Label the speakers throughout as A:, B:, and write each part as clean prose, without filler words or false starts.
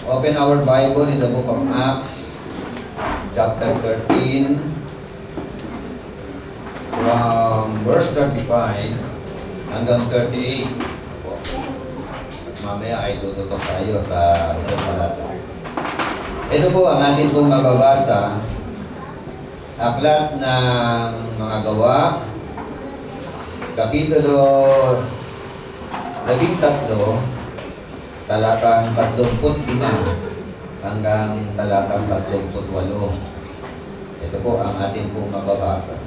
A: Open our Bible in the book of Acts, chapter 13, from verse 35 hanggang 38. Mamaya ay tututok tayo sa isang talata. Ito po ang ating pong mababasa. Aklat ng mga gawa, kapitulo 13, talatang 35 hanggang talatang 38. Ito po ang ating pong mababasa.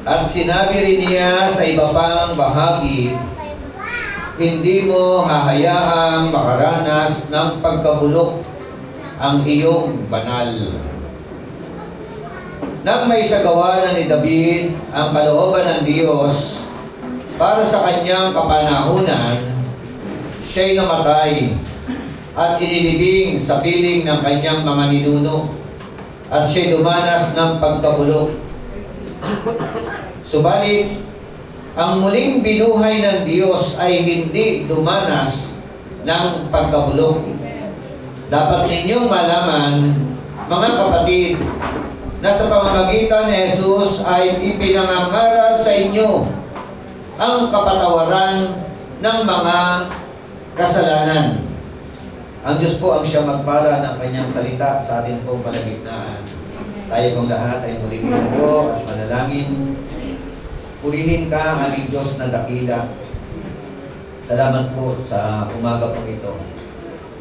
A: At sinabi rin niya sa iba pang bahagi, hindi mo hahayaang makaranas ng pagkabulok ang iyong banal. Nang may sagawa na ni David ang kalooban ng Diyos para sa kanyang kapanahunan, siya'y namatay at inilibing sa piling ng kanyang mga ninuno at siya'y dumanas ng pagkabulok. Subalit, ang muling binuhay ng Diyos ay hindi dumanas ng pagkabulok. Dapat ninyong malaman, mga kapatid, na sa pamamagitan ni Jesus ay ipinangangaral sa inyo ang kapatawaran ng mga kasalanan. Ang Diyos po ang siyang magpala ng kanyang salita sa ating pong kalagitnaan. Tayo pong lahat ay muling inuho at manalangin. Purihin ka, aming Diyos na dakila. Salamat po sa umaga pong ito,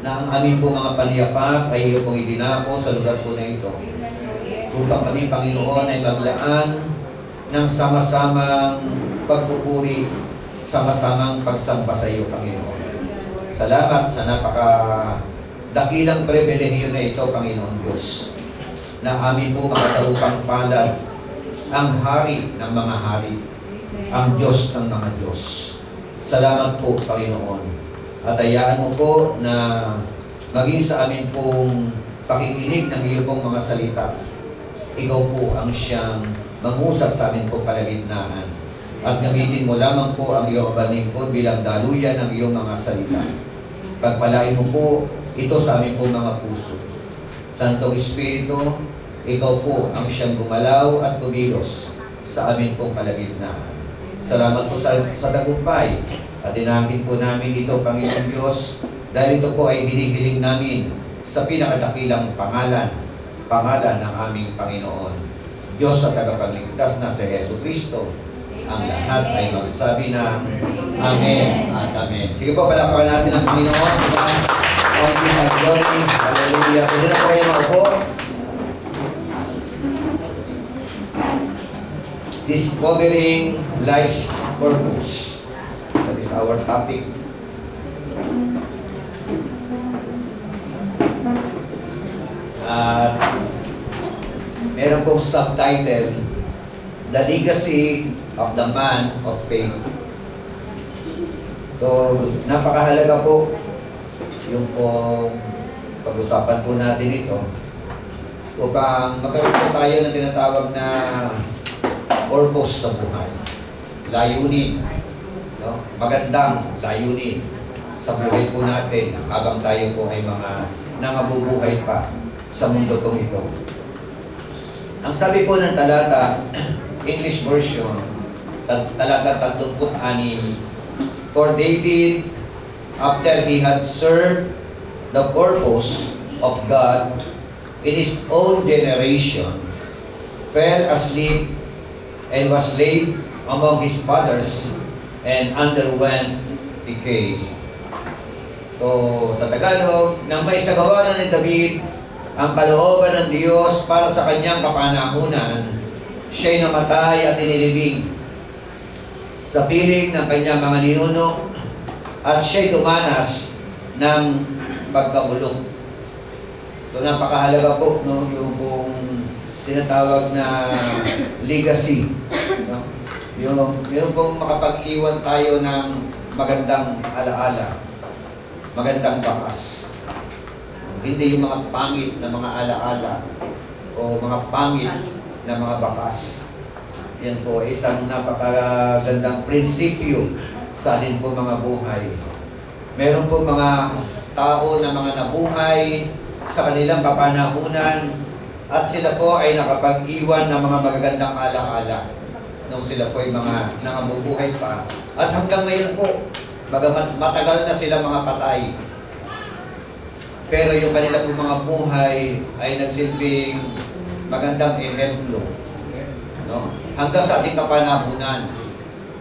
A: na ang aming pong mga paniyapak ay iyo pong idinako sa lugar po na ito, upang kami, Panginoon, ay maglaan ng sama-samang pagpupuri, sama-samang pagsamba sa iyo, Panginoon. Salamat sa napaka-dakilang pribilehiyo na ito, Panginoon Diyos, na amin po makataupang palad ang hari ng mga hari, ang Diyos ng mga Diyos. Salamat po, Panginoon. At hayaan mo po na maging sa amin pong pakikinig ng iyo pong mga salita, ikaw po ang siyang mangusap sa amin po kalagitnaan. At gamitin mo lamang po ang iyong balingkod bilang daluyan ng iyong mga salita. Pagpalain mo po ito sa amin po mga puso. Santong Espiritu, ikaw po ang siyang gumalaw at kumilos sa amin pong kalagitnaan. Salamat po sa tagumpay at inangkin po namin ito, Panginoon Diyos, dahil ito po ay hinihiling namin sa pinakadakilang pangalan ng aming Panginoon. Diyos sa tagapagligtas na si Jesucristo. Ang lahat ay magsabi ng Amen at Amen. Sige po, palakpakan natin ang Panginoon. Hallelujah. Pwede na po kayo maupo. Discovering life's purpose. That is our topic. At meron pong subtitle, The Legacy of the Man of Faith. So, napakahalaga po yung pong pag-usapan po natin ito upang magkaroon po tayo ng tinatawag na purpose sa buhay. Layunin. No? Magandang layunin sa buhay po natin habang tayo po ay mga nangabubuhay pa sa mundo pong ito. Ang sabi po ng talata, English version, talata 36, For David, after he had served the purpose of God in his own generation, fell asleep and was laid among his fathers and underwent decay. So, sa Tagalog, nang may sagawa na ni David ang kalooban ng Diyos para sa kanyang kapanahunan, siya'y namatay at inilibing sa piling ng kanyang mga ninuno at siya'y dumanas ng pagkabulok. So, napakahalaga po, no, yung pong tinatawag na legacy. No? Yung pong makapag-iwan tayo ng magandang alaala, magandang bakas. Hindi yung mga pangit na mga alaala o mga pangit na mga bakas. Yan po, isang napakagandang prinsipyo sa atin po mga buhay. Meron po mga tao na mga nabuhay sa kanilang kapanahunan at sila po ay nakapag-iwan ng mga magagandang alaala nung sila po ay mga nangabubuhay pa. At hanggang ngayon po, bagamat matagal na sila mga patay, pero yung kanila po mga buhay ay nagsilbing magandang ehemplo. No? Hanggang sa ating kapanahunan.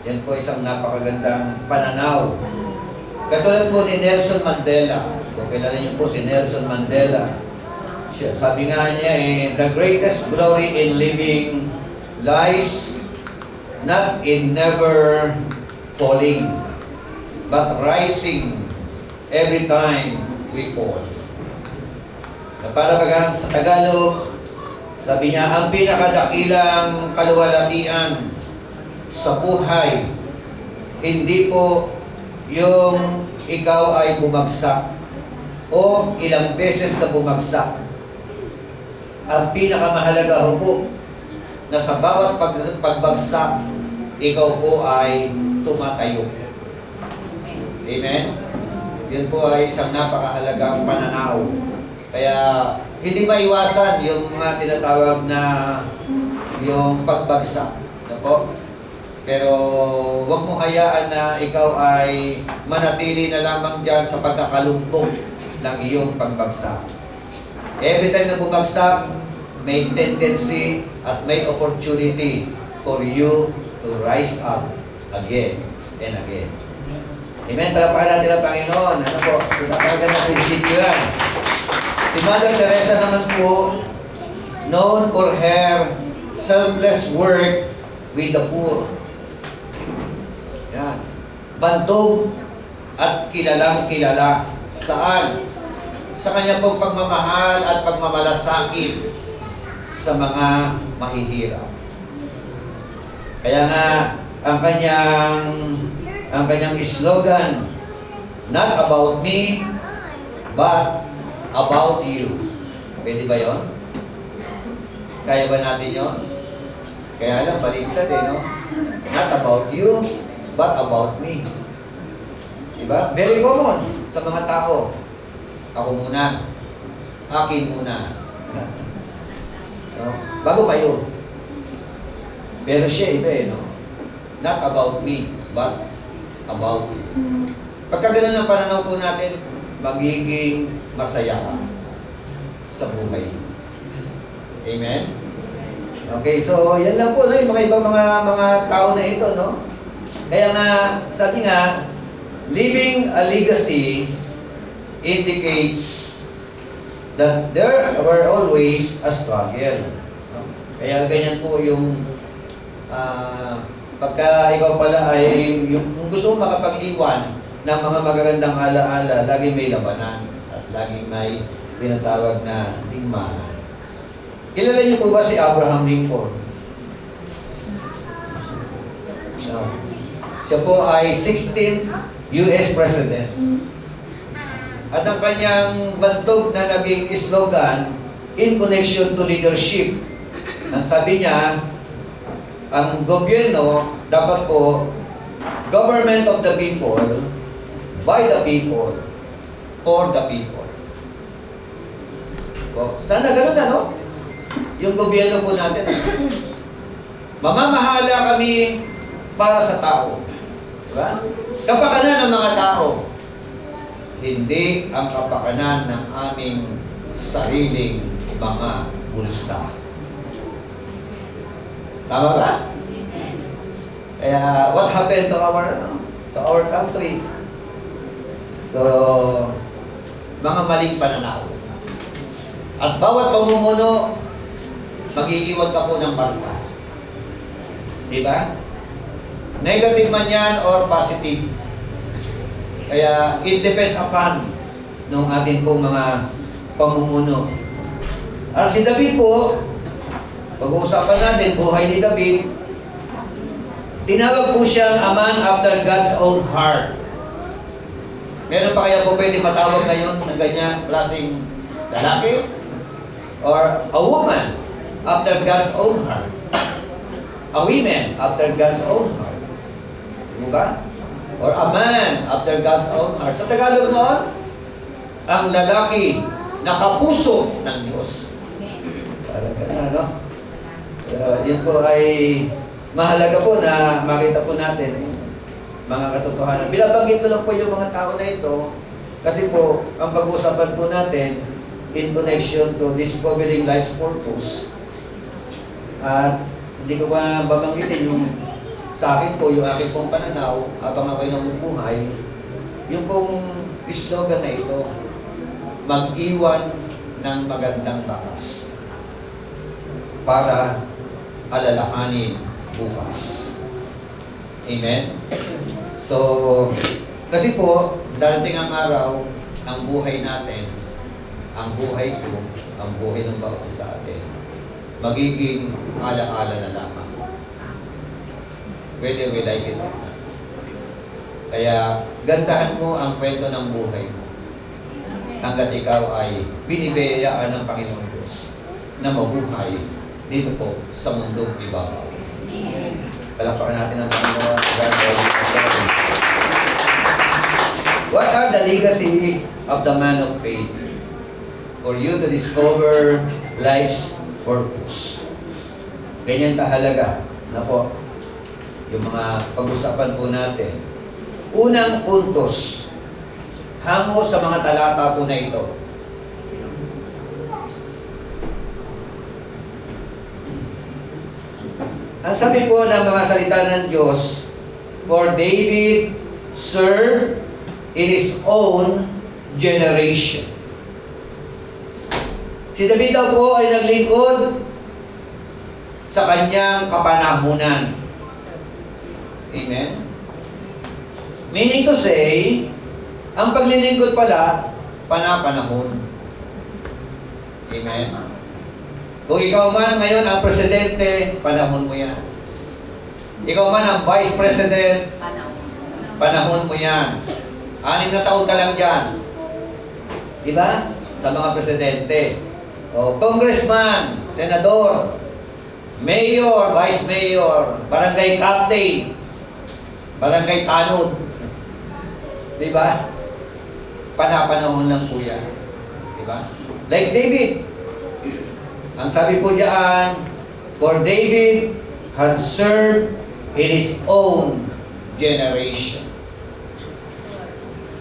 A: Yan po isang napakagandang pananaw. Katulad po ni Nelson Mandela. Kung kilala niyo po si Nelson Mandela, sabi nga niya the greatest glory in living lies not in never falling, but rising every time we fall. Na para bagang sa Tagalog, sabi niya, ang pinakadakilang kaluwalhatian sa buhay, hindi po yung ikaw ay bumagsak o ilang beses na bumagsak. Ang pinakamahalaga po na sa bawat pagbagsak, ikaw po ay tumatayo. Amen? Yun po ay isang napakahalagang pananaw. Kaya hindi maiwasan yung mga tinatawag na yung pagbagsak. No po? Pero huwag mo hayaan na ikaw ay manatili na lamang dyan sa pagkakalumpok ng iyong pagbagsak. Every time na bumagsak, may tendency at may opportunity for you to rise up again and again. Amen? Palapakan natin ang Panginoon. Ano po? Palapakan natin yung prinsipyo yan. Si Mother Teresa naman po, known for her selfless work with the poor. Yan. Bantog at kilalang kilala. Saan? Sa kanya pong pagmamahal at pagmamalasakit sa mga mahihirap. Kaya nga, ang kanyang slogan, not about me, but about you. Pwede ba yun? Kaya ba natin yun? Kaya lang, baligtad no? Not about you, but about me. Diba? Very common sa mga tao. Ako muna. Akin muna. So, bago kayo. Pero siya iba no? Not about me, but about you. Pagka ganun ang pananaw po natin, magiging masaya ka sa buhay. Amen? Okay, so yan lang po, no? Yung mga ibang mga tao na ito, no? Kaya nga, sabi nga, leaving a legacy indicates that there were always a struggle. No? Kaya ganyan po yung pagka ikaw pala ay yung gusto mong makapag-iwan ng mga magagandang alaala, laging may labanan at laging may pinatawag na digmaan. Kilala niyo po ba si Abraham Lincoln? No. Siya po ay 16th US President. At ang kanyang bantog na naging slogan, in connection to leadership, ang sabi niya, ang gobyerno dapat po government of the people, by the people, for the people. So, sana ganun no? Yung gobyerno po natin. Mamamahala kami para sa tao. Diba? Kapakanan ng mga tao. Hindi ang kapakanan ng aming sariling mga bulsa. Tama ba? Kaya, what happened to our country? So, mga maling pananaw. At bawat pamumuno, mag-iiwan ka po ng parta. Diba? Negative man yan or positive. Kaya, it depends upon nung atin pong mga pamumuno. At si David po, pag-uusapan natin, buhay ni David, tinawag po siyang a man after God's own heart. Meron pa kaya po pwede matawag ngayon na ganyan klaseng lalaki? Or a woman after God's own heart? A woman after God's own heart? Diba? Or a man after God's own heart. Sa Tagalog noon, ang lalaki na kapuso ng Diyos. Parang gano'n, ano? Pero yun po ay mahalaga po na makita po natin mga katotohanan. Binabanggit ko lang po yung mga tao na ito kasi po, ang pag-uusapan po natin in connection to discovering life's purpose. At hindi ko pa babanggitin yung sa akin po, yung aking pong pananaw habang ako'y namumuhay, yung pong slogan na ito, mag-iwan ng magandang bakas para alalahanin bukas. Amen? So, kasi po, darating ang araw, ang buhay natin, ang buhay ko, ang buhay ng bawat sa atin, magiging ala-ala na lamang. Whether we like it or not. Kaya, gandahan mo ang kwento ng buhay mo hanggat ikaw ay binibiyayaan ng Panginoon Diyos na mabuhay dito po sa mundong ibabaw. Palakpakan natin ang Panginoon. What are the legacy of the man of faith for you to discover life's purpose? Ganyan kahalaga na po yung mga pag-usapan po natin. Unang puntos, hango sa mga talata po na ito. Ang sabi po ng mga salita ng Diyos, for David served in his own generation. Si David daw po ay naglingkod sa kanyang kapanahunan. Amen? Meaning to say, ang paglilingkod pala, panapanahon. Amen? Kung ikaw man ngayon ang presidente, panahon mo yan. Ikaw man ang vice president, panahon mo yan. 6 na taon ka lang dyan. Diba? Sa mga presidente. O, congressman, senador, mayor, vice mayor, barangay captain, barangay tanod. Diba? Panapanahon lang po yan. Diba? Like David. Ang sabi po diyan, for David had served in his own generation.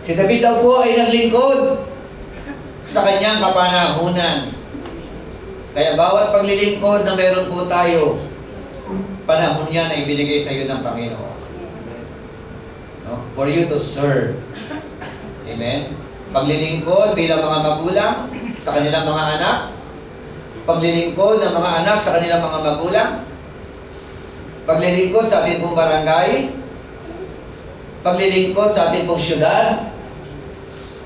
A: Si David daw po ay naglingkod sa kanyang kapanahunan. Kaya bawat paglilingkod na meron po tayo, panahon yan ay binigay sa iyo ng Panginoon. No? For you to serve. Amen? Paglilingkod bilang mga magulang sa kanilang mga anak, paglilingkod ng mga anak sa kanilang mga magulang, paglilingkod sa ating pong barangay, paglilingkod sa ating pong syudad,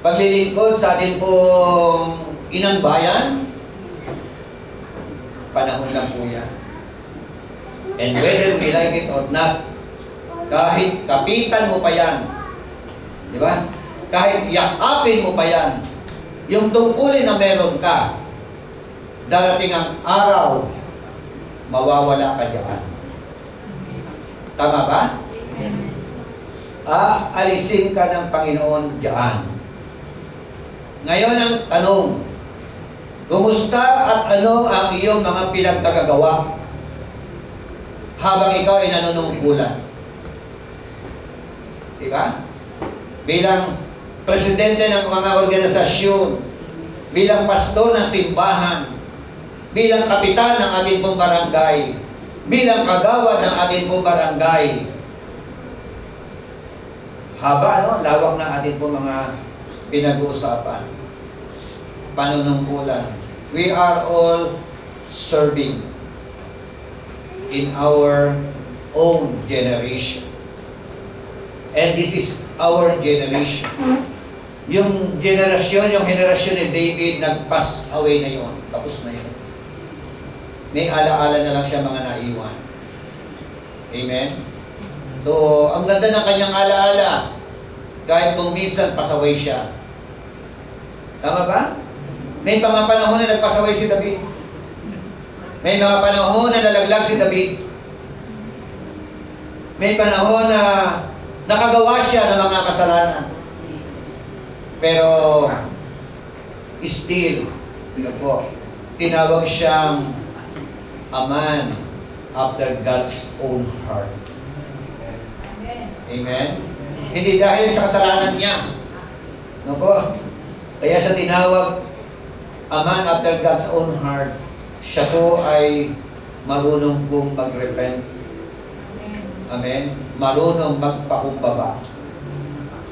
A: paglilingkod sa ating pong inang bayan, panahon lang po yan. And whether we like it or not, kahit kapitan mo pa yan, di ba? Kahit yakapin mo pa yan, yung tungkulin na meron ka, darating ang araw, mawawala ka diyan. Tama ba? Alisin ka ng Panginoon diyan. Ngayon ang tanong, kumusta at ano ang iyong mga pinagkagagawa habang ikaw ay nanunungkulan? Diba? Bilang presidente ng mga organisasyon, bilang pastor ng simbahan, bilang kapitan ng ating pong barangay, bilang kagawad ng ating pong barangay. Haba, no? Lawak ng ating pong mga pinag-uusapan. Panunungkulan. We are all serving in our own generation. And this is our generation. Yung henerasyon ni David, nag-pass away na yun. Tapos na yun. May ala-ala na lang siya mga naiwan. Amen? So, ang ganda ng kanyang ala-ala. Kahit kung minsan pasaway siya. Tama ba? May mga panahon na nagpasaway si David. May mga panahon na nalaglag si David. May panahon na nakagawa siya ng mga kasalanan. Pero still, ano po, tinawag siyang a man after God's own heart. Amen? Hindi dahil sa kasalanan niya. Ano po? Kaya siya tinawag a man after God's own heart. Siya po ay marunong pong mag-repent. Amen? Marunong magpakumbaba.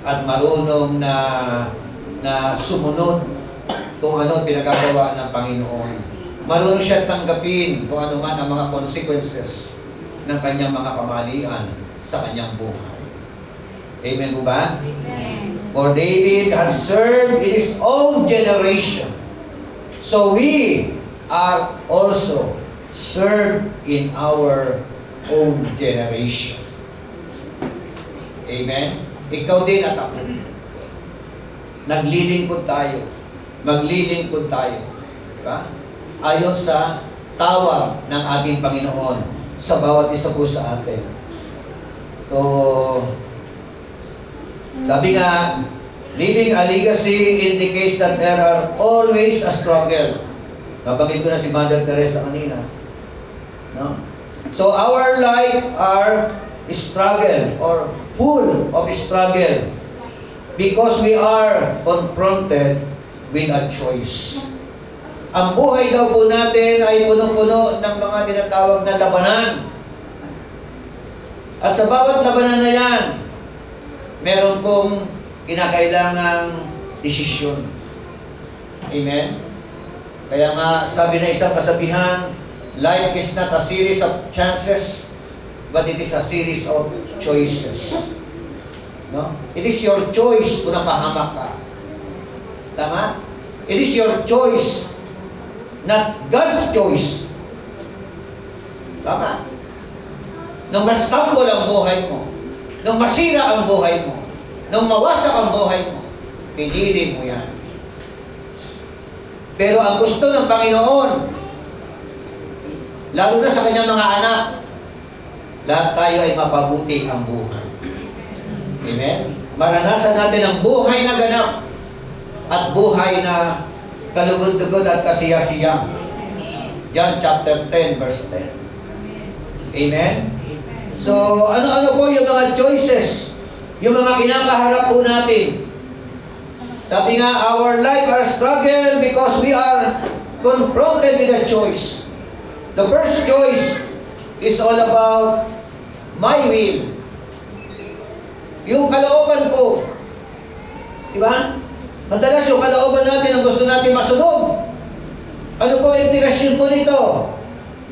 A: At marunong na sumunod kung ano pinagagawa ng Panginoon. Marunong siya tanggapin kung ano man ang mga consequences ng kanyang mga kamalian sa kanyang buhay. Amen po ba?
B: Amen.
A: For David had served in his own generation. So we are also served in our own generation. Amen? Ikaw din at ako. Naglilingkod tayo. Maglilingkod tayo. Diba? Ayon sa tawag ng ating Panginoon sa bawat isa po sa atin. So, sabi nga, leaving a legacy indicates that there are always a struggle. Nabanggit ko na si Mother Teresa kanina. No? So, our life are struggle or full of struggle because we are confronted with a choice. Ang buhay daw po natin ay puno-puno ng mga tinatawag na labanan. At sa bawat labanan na yan, meron pong kinakailangang desisyon. Amen? Kaya nga, sabi na isang kasabihan, life is not a series of chances, but it is a series of choices. No? It is your choice kung napahamak ka. Tama? It is your choice, not God's choice. Tama? Nung mastumble ang buhay mo, nung masira ang buhay mo, nung mawasak ang buhay mo, pinili mo yan. Pero ang gusto ng Panginoon, lalo na sa kanyang mga anak, lahat tayo ay mapabuti ang buhay. Amen? Maranasan natin ang buhay na ganap at buhay na kalugod-lugod at kasiyasiya. John chapter 10, verse 10. Amen? So, ano-ano po yung mga choices, yung mga kinakaharap po natin. Sabi nga, our life are struggle because we are confronted with a choice. The first choice is all about my will. Yung kalooban ko. Diba? Madalas yung kalooban natin ang gusto natin masunod. Ano po yung implikasyon po nito?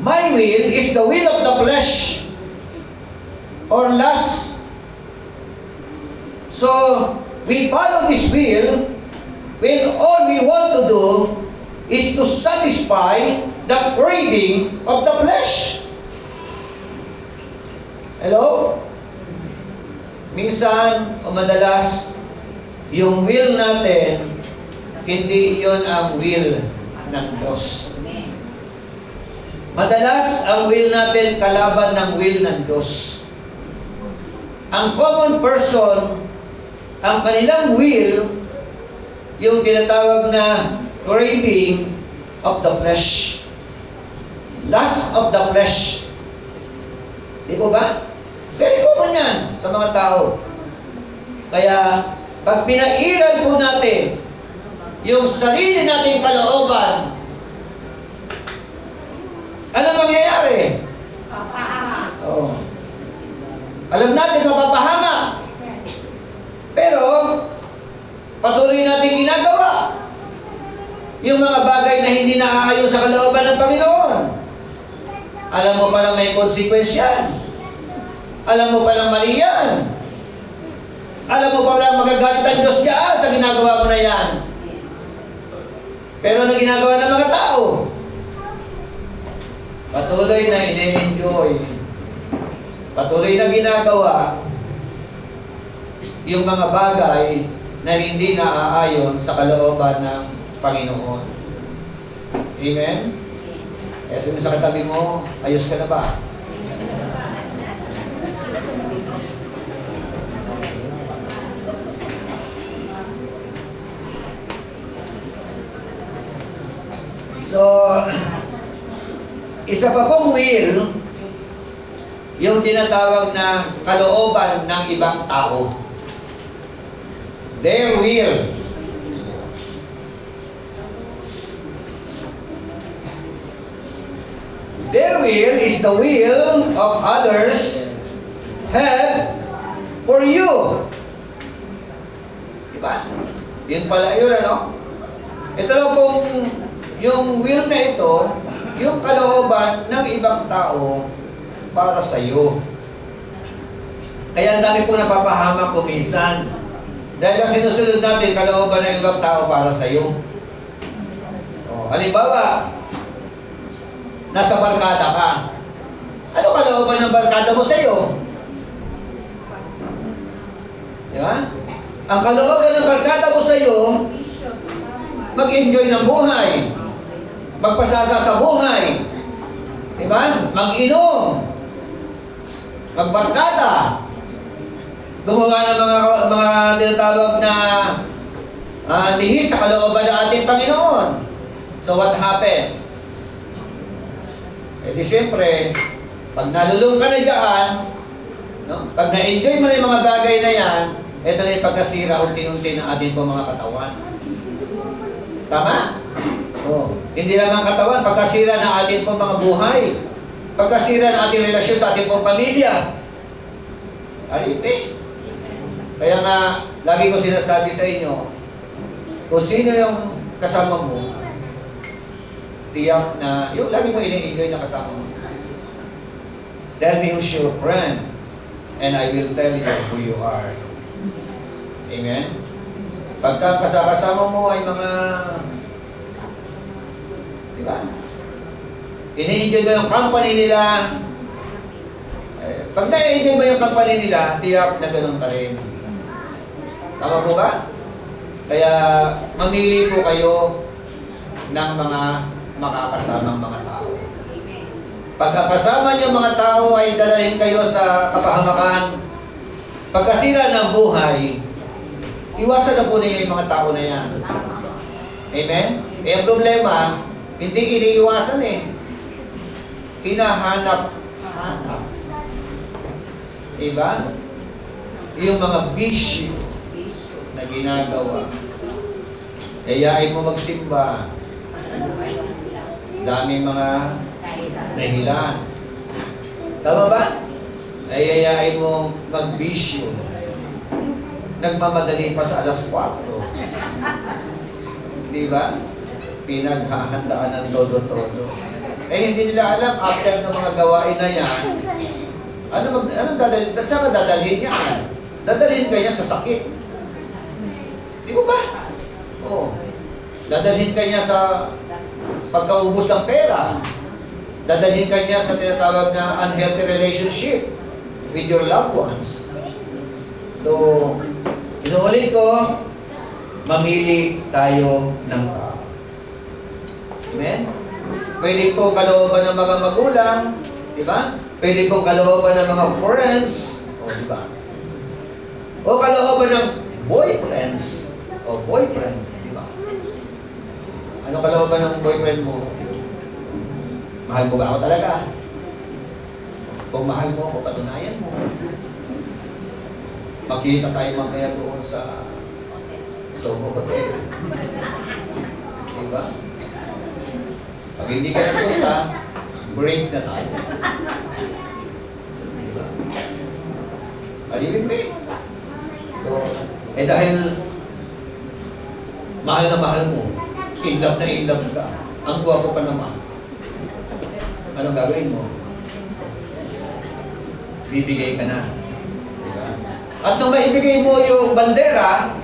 A: My will is the will of the flesh or lust. So, we follow this will when all we want to do is to satisfy the craving of the flesh. Hello? Minsan o madalas, yung will natin, hindi yun ang will ng Diyos. Madalas, ang will natin kalaban ng will ng Diyos. Ang common person, ang kanilang will, yung tinatawag na craving of the flesh. Lust of the flesh. Di po ba? Very common yan sa mga tao. Kaya, pag pinairal po natin yung sarili nating kalooban, ano mangyayari?
B: Papahamak.
A: Oh. Alam natin mapapahamak. Pero, patuloy natin ginagawa yung mga bagay na hindi naaayon sa kalooban ng Panginoon. Alam mo palang may consequence yan. Alam mo palang mali yan. Alam mo palang magagalit ang Diyos dyan sa ginagawa mo na yan. Pero na ginagawa ng mga tao, patuloy na in-enjoy. Patuloy na ginagawa yung mga bagay na hindi naaayon sa kalooban ng Panginoon. Amen? Kaya sabi sa katabi mo, ayos ka na ba? So, isa pa pong will, yung tinatawag na kalooban ng ibang tao. Their will. Their will is the will of others have for you. Diba? Yun pala yun, ano? Ito lang pong, yung will na ito, yung kalooban ng ibang tao para sa iyo. Kaya ang dami pong napapahamak kuminsan. Dahil ang sinusunod natin, kalooban ng ibang tao para sa iyo. O, halimbawa, nasa barkada ka. Ano kalooban ng barkada mo sa iyo? Di ba? Ang kalooban ng barkada mo sa iyo, mag-enjoy ng buhay. Magpasasa sa buhay. Di ba? Mag-inom. Magbarkada. Gumawa ng mga tinatawag na lihis sa kalooban ng ating Panginoon. So what happened? Eh di siyempre, pag nalulung ka na dyan, no? Pag na-enjoy mo na yung mga bagay na yan, ito na yung pagkasira unti-unti ng ating po mga katawan. Tama? Oh. Hindi lamang katawan, pagkasira ng ating po mga buhay. Pagkasira ng ating relasyon sa ating pong pamilya. Alipin. Kaya nga, lagi ko sinasabi sa inyo, kung sino yung kasama mo, tiyak na, yung lagi mo ini-enjoy na kasama mo. Tell me who's your friend, and I will tell you who you are. Amen? Pagka kasama mo ay mga, di ba? Ini-enjoy mo yung company nila. Pag na-enjoy mo yung company nila, tiyak na ganun ka rin. Tama po ba? Kaya mamili po kayo ng mga makakasamang mga tao. Pagkakasama niyo mga tao ay dalahin kayo sa kapahamakan. Pagkasira ng buhay, iwasan na po ninyo yung mga tao na yan. Amen? Eh ang problema, hindi iniiwasan eh. Hinahanap-hanap. Diba? Yung mga bisyo na ginagawa. Yayain mo magsimba. Daming mga dahilan. Tama ba? Yayain mo magbisyo. Nagmamadali pa sa alas 4. Diba? Pinaghahandaan ng todo-todo. Eh hindi nila alam, after ng mga gawain na yan, anong dadalhin? Saan ka dadalhin yan? Dadalhin ka niya sa sakit. Di ba ba? Oo. Dadalhin ka niya sa pagkaubos ng pera. Dadalhin ka niya sa tinatawag na unhealthy relationship with your loved ones. So, inuulit ko, mamili tayo ng tao. Amen? Pwede po kalooban ng mga magulang, di ba? Pwede po kalooban ng mga friends, o di ba? O kalooban ng boyfriends, o boyfriend, di ba? Ano kalooban ng boyfriend mo? Mahal mo ba ako talaga? Kung mahal mo ako, patunayan mo. Makita tayo mamaya doon sa Sogo Hotel. Diba? Pag hindi ka nagpunta, break na tayo. Diba? Alipin mo eh. So, dahil mahal na mahal mo, in love na in love ka, ang gwapo pa naman, anong gagawin mo? Bibigay ka na. Diba? At nung maibigay mo yung bandera,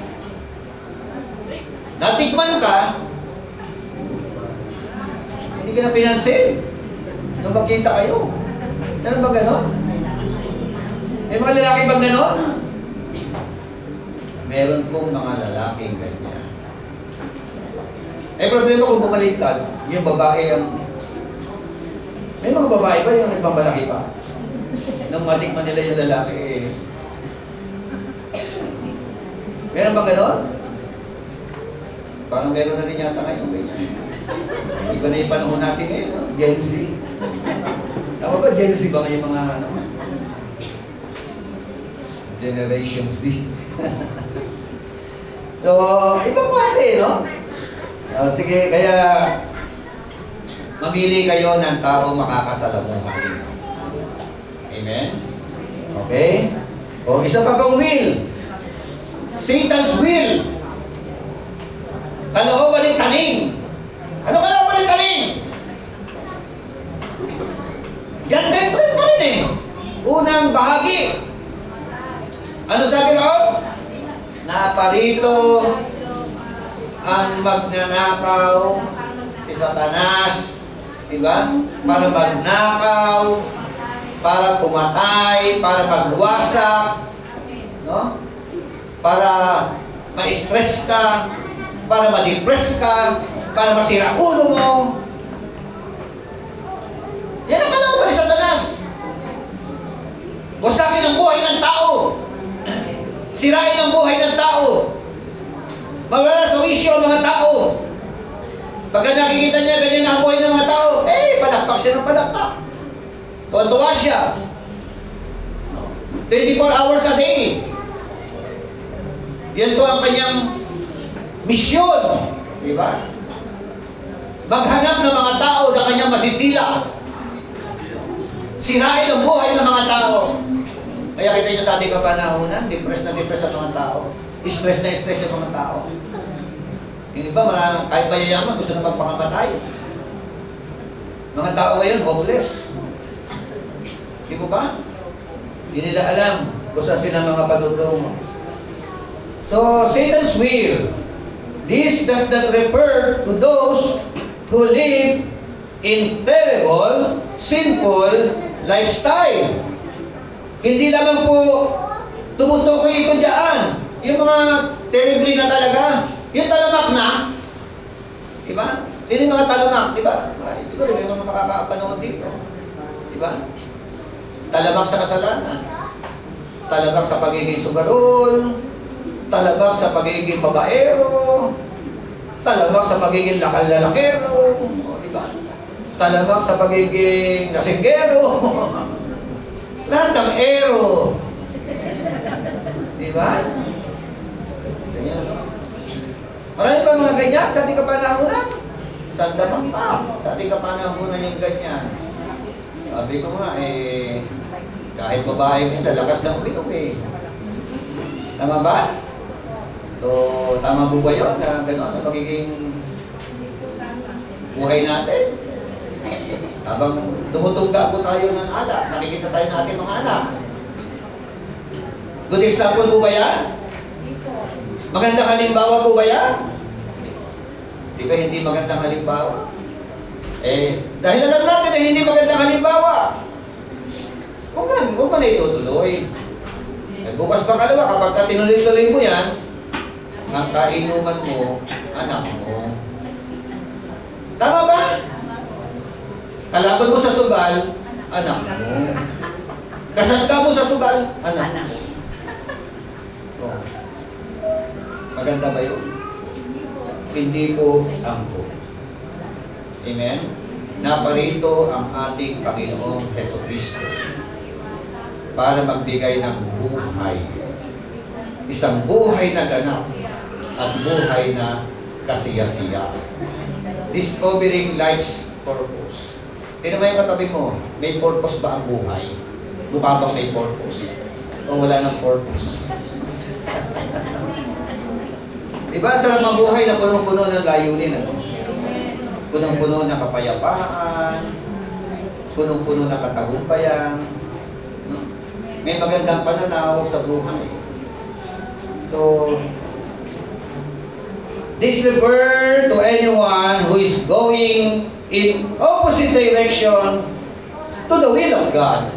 A: natikman ka, hindi ka na pinansin. Nung magkita kayo. Ano ba ganon? May mga lalaki bang ganon? Meron pong mga lalaking ganyan. Eh, problema kung bumaliktad, yung babae ang... May mga babae ba yung nagmamalaki pa? Nung matikman nila yung lalaki, eh... Meron bang ganon? Parang meron na rin yata ngayon ganyan. Iba na yung panahon natin ngayon, no? Gen Z. Tama ba, Gen Z ba yung mga ano? Generation Z. So, ibang klase, no? So, sige, kaya mamili kayo ng tao makakasalamuhan. Amen? Okay? O, isa pa pang will. Satan's will. Kalooban ng taning. Ano kalooban ng taning? Ganda pa rin eh. Unang bahagi. Ano sabi mo? Naparito ang magnanakaw si Satanas, diba? Para magnakaw, para pumatay, para magwasak, no? Para ma-stress ka, para ma-depress ka, para masira ulo mo. Yan ang kalooban ni Satanas. Wasakin ang buhay ng tao. Sirain ang buhay ng tao. Mawala sa wisyo ang mga tao. Pagka nakikita niya ganyan ang buhay ng mga tao, palakpak siya ng palakpak. Tuwa siya. 24 hours a day. Yan po ang kanyang misyon. Diba? Maghanap ng mga tao na kanyang masisila. Sirain ang buhay ng mga tao. Kaya kita nyo sa ating kapanahunan, depressed na depressed ang mga tao. Stress na stress yung mga tao. Yung iba, maraming, kahit mayayaman, gusto na magpakamatay. Mga tao ngayon, hopeless. Di mo ba? Hindi nila alam kung saan sila mga patutong. So, Satan's will. This does not refer to those who live in terrible, sinful lifestyle. Hindi lamang po tumutukoy ito dyan. Yung mga terribly na talaga. Yung talamak na. Diba? Sino yung mga talamak? Diba? Ay, siguro yung mga makakapanood dito. Diba? Talamak sa kasalanan. Talamak sa pagiging sugarol. Talamak sa pagiging babaero. Talamak sa pagiging lakal-lalakero. Diba? Talamak sa pagiging lasinggero. Lahat ng ero. Diba? Ganyan ano? Marami pa mga ganyan sa ating kapanahunan. Sandamang pa. Sa ating kapanahunan yung ganyan. Sabi ko nga, kahit babae mo, lalakas na uminom eh. Tama ba? So, tama po ba yun? Na gano'n, na magiging buhay natin? Habang tumutungga po tayo ng anak, nakikita tayo ng ating mga anak. Good example po ba yan? Magandang halimbawa po ba yan? Di ba hindi magandang halimbawa? Dahil alam natin na hindi magandang halimbawa, huwag mo na itutuloy. Bukas pangalawa, kapag tinuloy-tuloy mo yan, ang kainuman mo, anak mo. Tama ba? Kalaban mo sa sugal, anak mo. Kasal ka mo sa sugal, anak mo. Oh. Maganda ba yun? Hindi po ang po. Amen? Naparito ang ating Panginoong Jesucristo para magbigay ng buhay. Isang buhay na ganap at buhay na kasiyasiya. Discovering life's purpose. Tignan mo yung katabi mo, may purpose ba ang buhay? Mukha bang may purpose? O wala ng purpose? Diba, sarap mabuhay na punong-puno ng layunin. Ano? Punong-puno ng kapayapaan, punong-puno ng katagumpayan. No? May magandang pananaw sa buhay. So, this refer to anyone who is going in opposite direction to the will of God.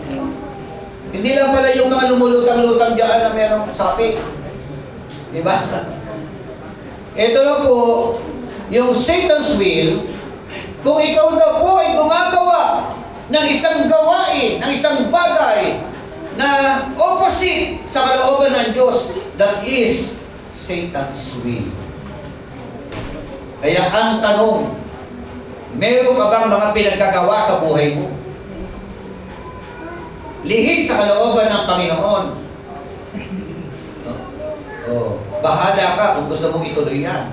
A: Hindi lang pala yung mga lumulutang-lutang dyan na merong sapi. Diba? Ito na po, yung Satan's will, kung ikaw na po ay gumagawa ng isang gawain, ng isang bagay na opposite sa kalooban ng Diyos, that is Satan's will. Kaya ang tanong, Meron ka bang mga pinagkagawa sa buhay mo? Lihis sa kalooban ng Panginoon. Bahala ka kung gusto mong ituloy yan.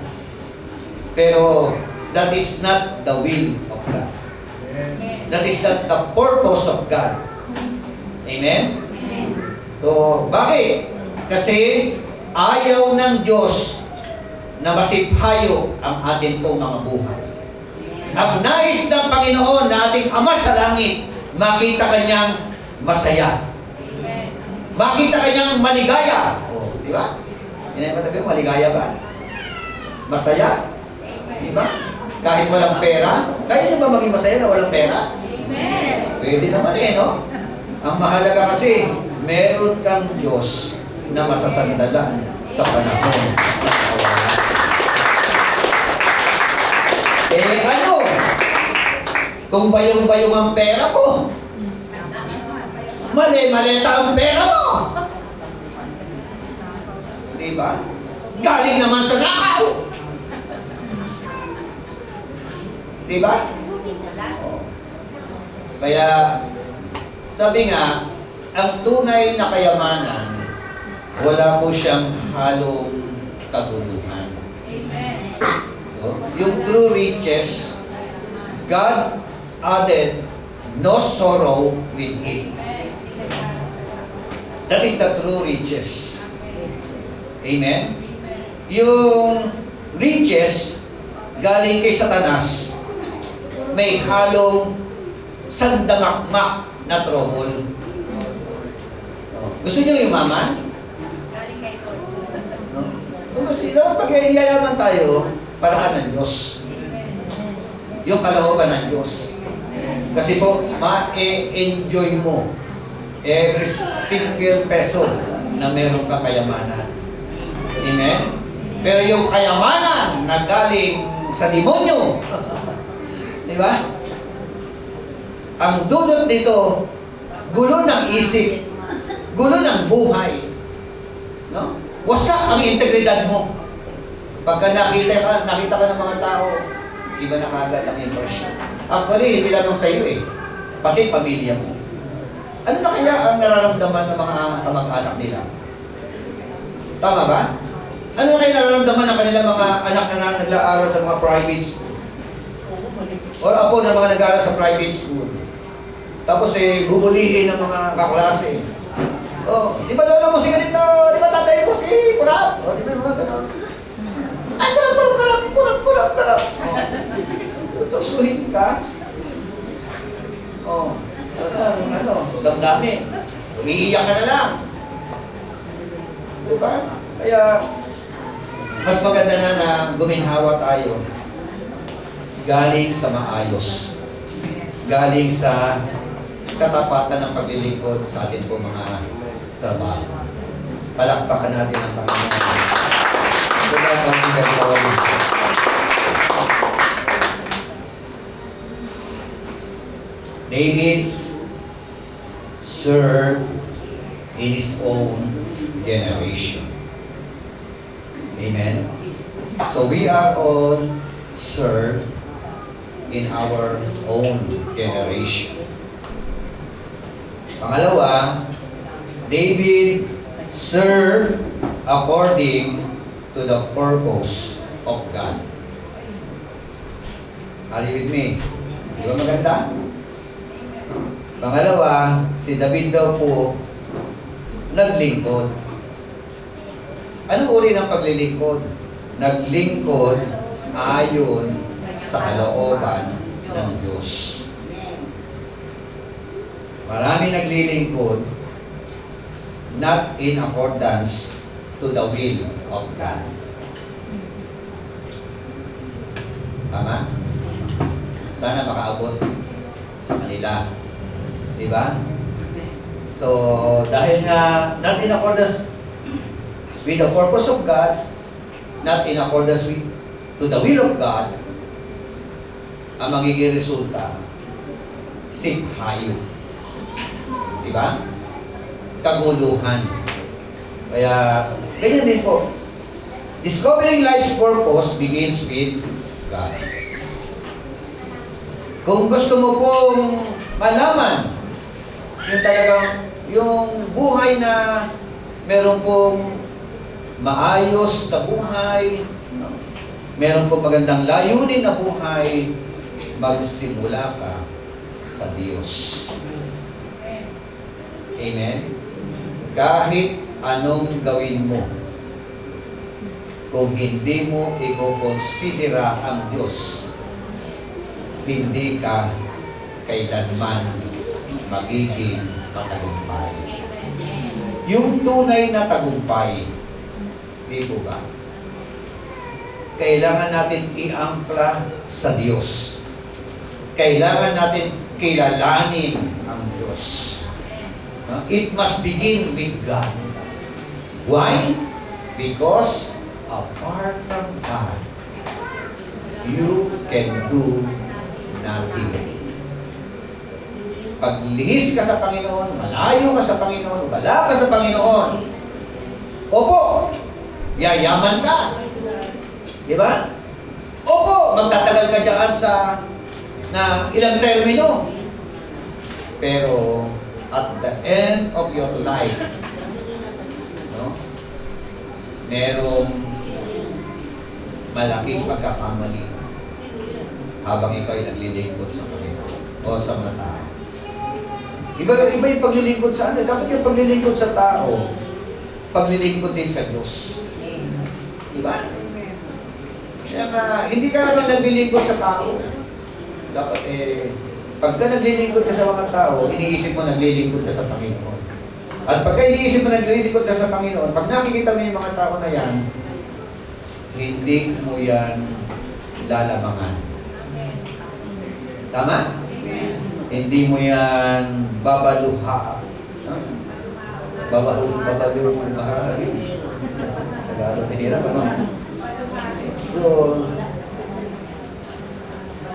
A: Pero that is not the will of God. That is not the purpose of God. Amen? So, bakit? Kasi ayaw ng Diyos na masiphayo ang atin pong mga buhay. Ang nais ng Panginoon na ating Ama sa langit, makita kanyang masaya. Makita kanyang maligaya. Di ba? Yan ang katabi mo, maligaya ba? Masaya? Di ba? Kahit walang pera, kaya nyo ba maging masaya na walang pera? Pwede naman no? Ang mahalaga kasi, meron kang Diyos na masasandalan sa panahon. Ano? Kung bayong-bayong ang pera mo, mali-maleta ang pera mo. Diba? Galing naman sa nakaw. Diba? Kaya, sabi nga, ang tunay na kayamanan, wala po siyang halong kaguluhan. So, yung true riches, God added no sorrow with it. That is the true riches. Amen? Yung riches, galing kay Satanas, may halong sandamakmak na trouble. Gusto niyo yumaman? No? Kung gusto niyo, pag yayaman tayo, paraan ng Diyos. Yung kalooban ng Diyos. Kasi po, ma-enjoy mo every single peso na meron kang kayamanan. Amen? Pero yung kayamanan na galing sa demonyo, di ba? Ang dulot dito, gulo ng isip, gulo ng buhay. No? Wasak ang integridad mo. Pagka nakita ka ng mga tao, iba na kagad ang impression. Actually, hindi lang sa iyo pati pamilya mo. Ano na kaya ang nararamdaman ng mga kamag-anak nila? Tama ba? Ano kaya nararamdaman ng kanilang mga anak na nag-aaral sa mga private school? O apo na mga nag-aaral sa private school? Tapos bubulihin ng mga kaklase. Di ba lolo mo si ganito? Di ba tatay mo si kurap? Di ba mga ganon? Ay, kurap. Tutusuhin ka. Damdamin. Umiiyak ka na lang. Di ba? Kaya, mas maganda na guminhawa tayo galing sa maayos. Galing sa katapatan ng paglilingkod sa atin po mga trabaho. Palakpakan natin ang Panginoon. David served in his own generation. Amen? So we are all served in our own generation. Pangalawa, David served according to the purpose of God. Are you with me? Di ba maganda? Pangalawa, si David daw po naglingkod. Anong uri ng paglilingkod? Naglingkod ayon sa kalooban ng Diyos. Marami naglilingkod not in accordance to the will of God. Tama? Sana makaabot sa kanila. Diba? So, dahil nga not in accordance with the purpose of God, not in accordance with to the will of God, ang magiging resulta, siphayo. Diba? Kaguluhan. Kaya, ganyan din po. Discovering life's purpose begins with God. Kung gusto mo pong malaman yung talagang yung buhay na meron pong maayos na buhay, meron pong magandang layunin na buhay, magsimula ka sa Diyos. Amen? Kahit anong gawin mo, kung hindi mo i-considera ang Diyos, hindi ka kailanman magiging matagumpay. Yung tunay na tagumpay, di po ba? Kailangan natin iangkla sa Diyos. Kailangan natin kilalanin ang Diyos. It must begin with God. Why? Because apart from God, you can do nothing. Paglihis ka sa Panginoon, malayo ka sa Panginoon, wala ka sa Panginoon, opo, yayaman ka. Di ba? Opo, magtatagal ka dyan sa na ilang termino. Pero at the end of your life, no, merong malaking pagkakamali habang ikaw ay naglilingkod sa Panginoon o sa mga tao. Iba yung paglilingkod sa ano. Dapat yung paglilingkod sa tao, paglilingkod din sa Diyos. Diba? Kaya hindi ka naman naglilingkod sa tao. Dapat pagka naglilingkod ka sa mga tao, iniisip mo naglilingkod ka sa Panginoon. At pagka iniisip mo naglilingkod ka sa Panginoon, pag nakikita mo yung mga tao na yan, hindi mo yan lalamangan. Tama? Hindi mo yan babaluha. Babaluha. Tagalog, hirap naman. So,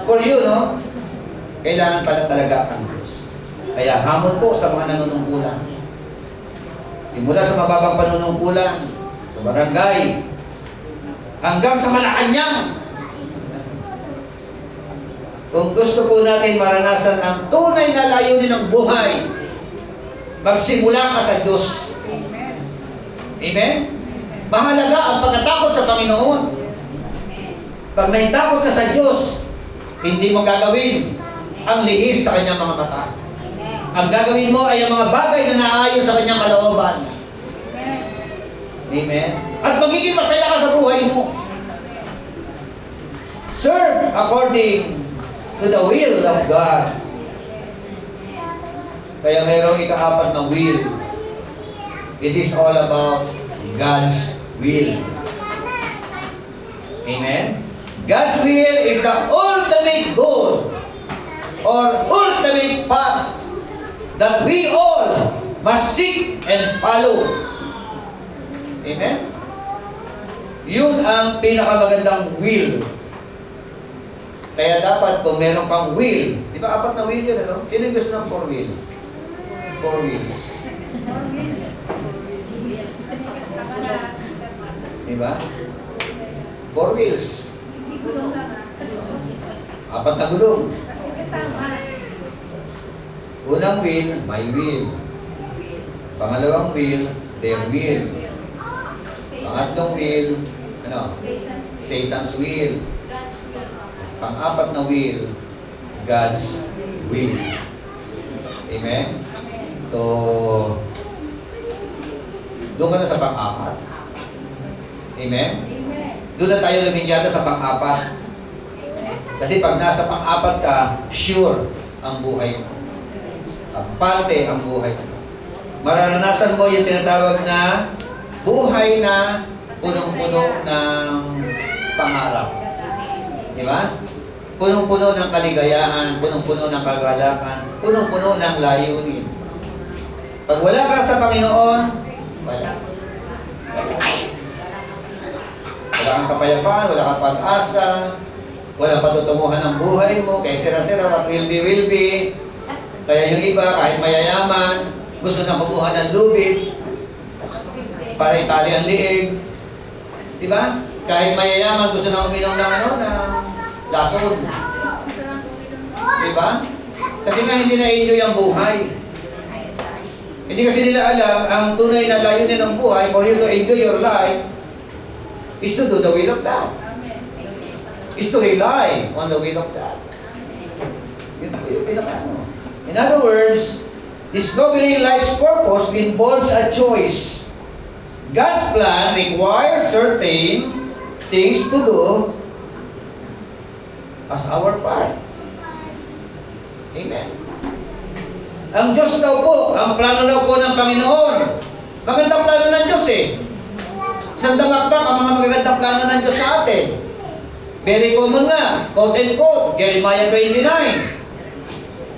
A: for you, no? Kailangan pala talaga ang Diyos. Kaya hamon po sa mga nanunungkulan. Simula sa mababang panunungkulan, sa barangay, hanggang sa Malacanang. Kung gusto po natin maranasan ang tunay na layunin ng buhay, magsimula ka sa Diyos. Amen? Mahalaga ang pagkatakot sa Panginoon. Pag naitakot ka sa Diyos, hindi mo gagawin ang lihis sa kanyang mga mata. Ang gagawin mo ay ang mga bagay na naayon sa kanyang kalooban. Amen? At magiging masaya ka sa buhay mo. Serve according to the will of God. Kaya mayroong ika-apat na will. It is all about God's will. Amen? God's will is the ultimate goal or ultimate path that we all must seek and follow. Amen? Yun ang pinakamagandang will. Kaya dapat kung meron kang will, di ba apat na will yun, ano? Sino yung gusto ng 4 wheel? 4 wheels. Di ba? 4 wheels. Apat na gulong. Unang wheel, my wheel. Pangalawang wheel, their wheel. Pangatlong wheel, ano? Satan's wheel. Pang-apat na will, God's will. Amen? So, doon ka na sa pang-apat. Amen? Doon na tayo luminyada sa pang-apat. Kasi pag nasa pang-apat ka, sure ang buhay mo. Parte ang buhay mo. Mararanasan mo yung tinatawag na buhay na punong-puno ng pangarap. Di ba? Punong-puno ng kaligayahan, punong-puno ng kagalakan, punong-puno ng layunin. Pag wala ka sa Panginoon, wala. Wala kang kapayapaan, wala kang pag-asa, walang patutunguhan ng buhay mo, kaya sira-sira, what will be. Kaya yung iba, kahit mayayaman, gusto na kumuha ng lubid para itali ang liig. Di ba? Kahit mayayaman, gusto na uminom ng ng lason. Di ba? Kasi nga hindi na-enjoy ang buhay. Hindi kasi nila alam, ang tunay na layunin ng buhay, for you to enjoy your life, is to do the will of God. Is to rely on the will of God. Yun po yung pinaka-ano. In other words, discovering life's purpose involves a choice. God's plan requires certain things to do as our part. Amen. Ang Diyos daw po, ang plano daw po ng Panginoon. Magandang plano ng Diyos eh. Isang damakbak ang mga magagandang plano ng Diyos sa atin. Very common nga, quote and quote, Jeremiah 29,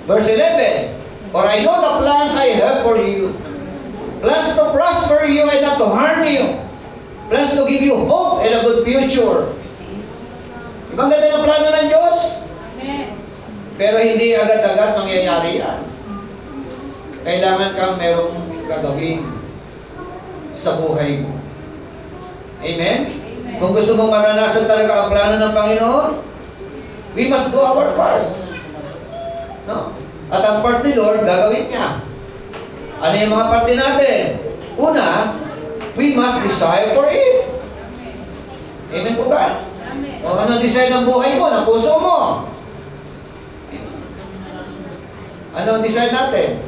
A: verse 11. For I know the plans I have for you. Plans to prosper you and not to harm you. Plans to give you hope and a good future. Ibang ganda ng plano ng Diyos. Pero hindi agad-agad mangyayari yan. Kailangan kang merong gagawin sa buhay mo. Amen? Kung gusto mong maranasan talaga ang plano ng Panginoon, we must do our part. No? At ang part ni Lord, gagawin niya. Ano yung mga parte natin? Una, we must desire for it. Amen po ba? O ano desire ng buhay mo, ng puso mo? Ano ang desire natin?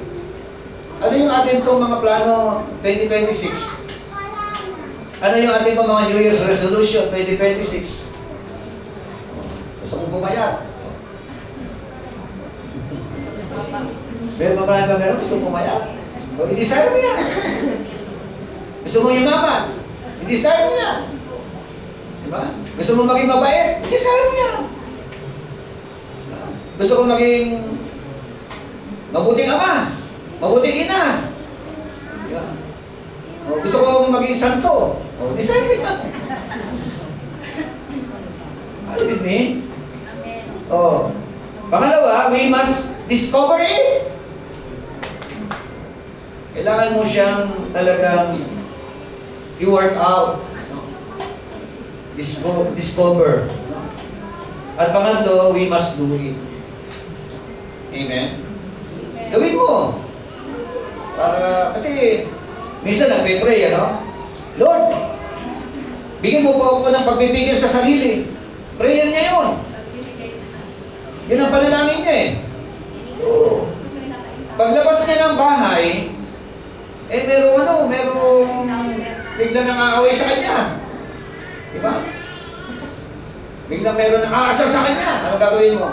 A: Ano yung ating pong mga plano 2026? Ano yung ating pong mga New Year's Resolution 2026? Gusto kong bumayat. Pero maraming ba meron gusto kong bumayat? O i-desire mo yan. Gusto mong yumaman? I-desire mo yan. Diba? Gusto mong maging mabait? I-desire mo yan. Gusto kong maging mabuting ama, mabuting ina. Diba? O, gusto kong maging santo. O, desire mo yan. Are you with me? O, pangalawa, we must discover it. Kailangan mo siyang talagang i-work out. Discover. At pangatlo, we must do it. Amen? Gawin mo. Para, kasi, minsan nagpe-pray, ano? Lord, bigyan mo po ako ng pagpipigil sa sarili. Prayer niya yun. Yun ang panalangin niya eh. Oo. Paglabas niya ng bahay, merong bigla nang aaway sa kanya. Diba? Biglang meron nang aasar sa kanya. Ano gagawin mo?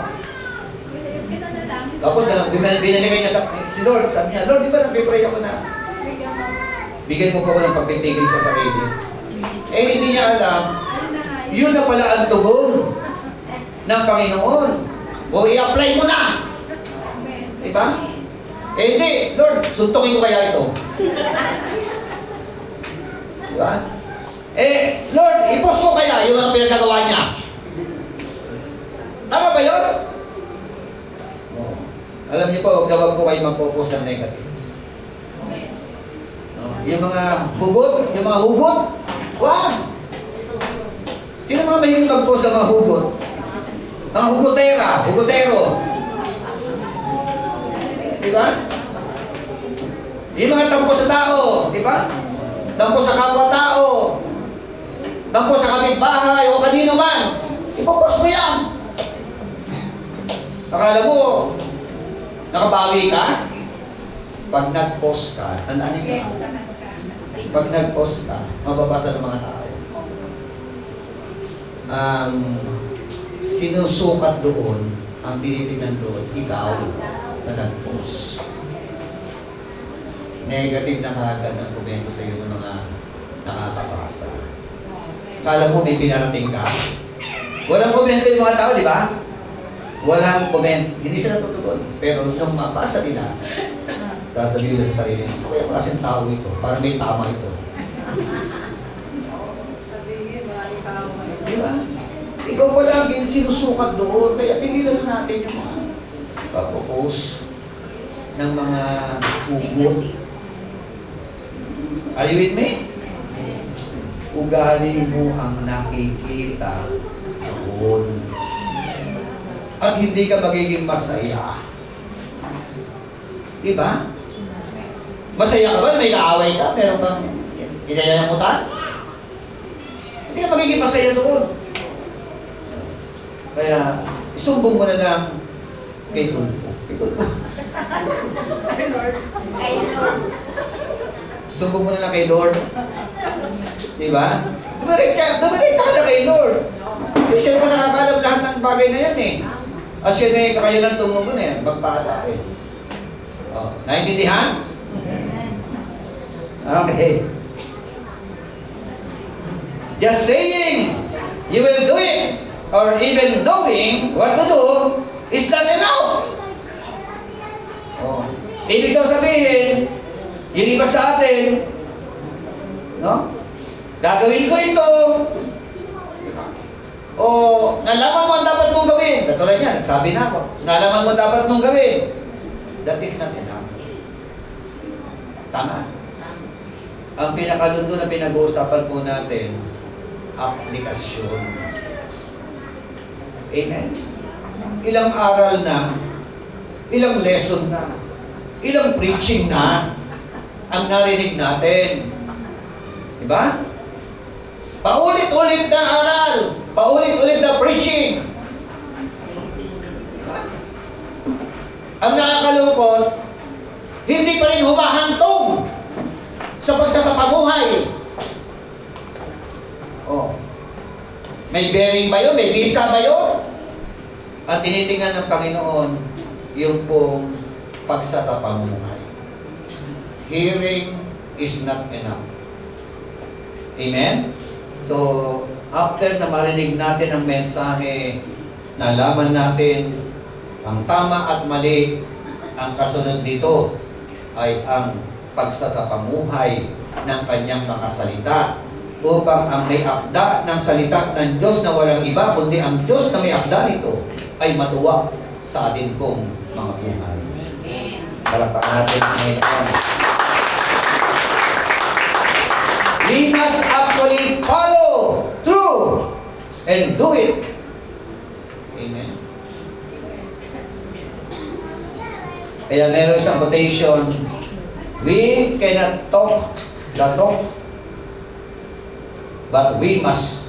A: Tapos binalikan niya si Lord. Sabi niya, Lord, di ba nagpipray ako na? Bigyan mo po ako ng pagpipigil sa sarili. Hindi niya alam, yun na pala ang tugon ng Panginoon. O i-apply mo na. Diba? Hindi, Lord, suntukin ko kaya ito. Diba? Lord, i-post ko kaya yung mga pinagagawa niya. Tama ba yun? No. Alam niyo po, huwag po kayo magpo-post ng negative. No. Yung mga hugot, wag! Sino mga mahilig mag-post ng mga hugot? Mga hugotero. Diba? Yung mga tampo sa tao, diba? Tampo sa kapwa-tao, tampo sa kapitbahay o kanino man, ipopost mo yan. Akala mo, nakabawi ka? Pag nag-post ka, tandaan niyo ka. Pag nag-post ka, mababasa ng mga tao. Sinusukat doon, ang tinitingnan doon, ikaw na nag-post. Negative na kagad ang komento sa iyo ng mga nakakabasa. Kala mo may pinarating ka? Walang komento yung mga tao, di ba? Walang comment. Hindi sila tutugon. Pero nung mabasa nila, sasabihin nila sa sarili, ano kaya klaseng tao ito? Para may tama ito. Di ba? Ikaw pa lang sinusukat doon. Kaya tingilan na natin yung mga pagpo-post ng mga hugot. Are you with me? Ugali mo ang nakikita doon. at hindi ka magiging masaya. Diba? Masaya ka ba? May kaaway ka? Meron kang inayanamutan? Hindi ka magiging masaya doon. Kaya, isumbong mo na lang kay Tulpo. Kay Tulpo.
B: Kay Lord.
A: Sumbong mo na lang kay Lord. Diba? Dumirik ka na kay Lord. Kasi siya mo nakakalam lahat ng bagay na yan eh. At siya may kakayanan tumugon eh. Magpala eh. Oh, naintindihan? Okay. Just saying you will do it or even knowing what to do is not enough. Oh. Ibig daw sabihin, yung iba sa atin, no? Gagawin ko ito. O, nalaman mo ang dapat mong gawin. Katulad yan, sabi na ako. Nalaman mo ang dapat mong gawin. That is not enough. Tama. Ang pinakalundo na pinag-uusapan po natin, aplikasyon. Amen? Ilang aral na, ilang lesson na, ilang preaching na ang narinig natin. Diba? Paulit-ulit na aral, paulit-ulit na preaching. Diba? Ang nakakalungkot, hindi pa rin humahantong sa pagsasapamuhay. Oh. May bearing ba yun? May visa ba yun? At tinitingnan ng Panginoon yung pong pagsasapamuhay. Hearing is not enough. Amen? So, after na marinig natin ang mensahe, nalaman natin ang tama at mali, ang kasunod dito ay ang pagsasapamuhay ng kanyang mga salita upang ang may akda ng salita ng Diyos na walang iba kundi ang Diyos na may akda nito ay matuwa sa atin pong mga buhay. Palakpakan natin ang Panginoon. We must actually follow through and do it. Amen. Kaya meron isang quotation, we cannot talk the talk, but we must